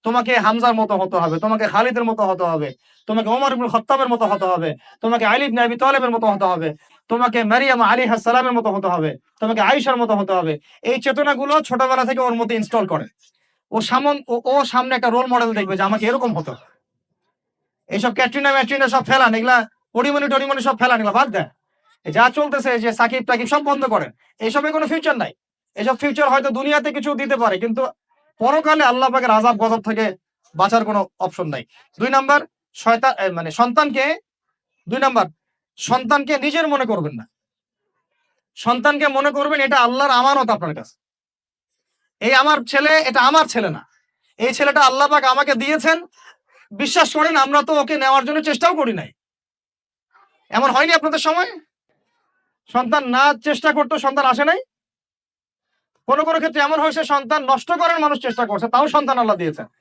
তোমাকে হামজার মতো হতে হবে, তোমাকে খালিদের মতো হতে হবে, তোমাকে ওমর ইবনুল খাত্তাবের মতো হতে হবে, তোমাকে আলী ইবনে আবি তালেবের মতো হতে হবে, তোমাকে মারিয়াম আলাইহিস সালামের মতো হতে হবে, তোমাকে আয়েশার মতো হতে হবে। এই চেতনাগুলো ছোটবেলা থেকে ওর মধ্যে ইনস্টল করে। ও সামনে একটা রোল মডেল দেখবে যে আমাকে এরকম হতো। এইসব ক্যাটরিনা ম্যাটরিনা সব ফেলান, এগুলা পরিমণি টরিমণি সব ফেলান, এগুলা বাদ দেন। যা চলতেছে যে সাকিব টাকিব সব বন্ধ করেন, এসবে কোনো ফিউচার নাই। এসব ফিউচার হয়তো দুনিয়াতে কিছু দিতে পারে, কিন্তু পরকালে আল্লাহ পাকের আযাব গজব থেকে বাঁচার কোনো অপশন নাই। ২ নাম্বার, শয়তান মানে সন্তানকে ২ নাম্বার, সন্তানকে নিজের মনে করবেন না। সন্তানকে মনে করবেন এটা আল্লাহর আমানত আপনার কাছে। এই আমার ছেলে, এটা আমার ছেলে না। এই ছেলেটা আল্লাহ পাক আমাকে দিয়েছেন। বিশ্বাস করেন আমরা তো ওকে নেওয়ার জন্য চেষ্টাও করি নাই। এমন হয়নি আপনাদের সময়? সন্তান না চেষ্টা করতো সন্তান আসে নাই? কোন ক্ষেত্রে এমন হয়েছে সন্তান নষ্ট করার মানুষ চেষ্টা করছে, তাও সন্তান আল্লাহ দিয়েছেন।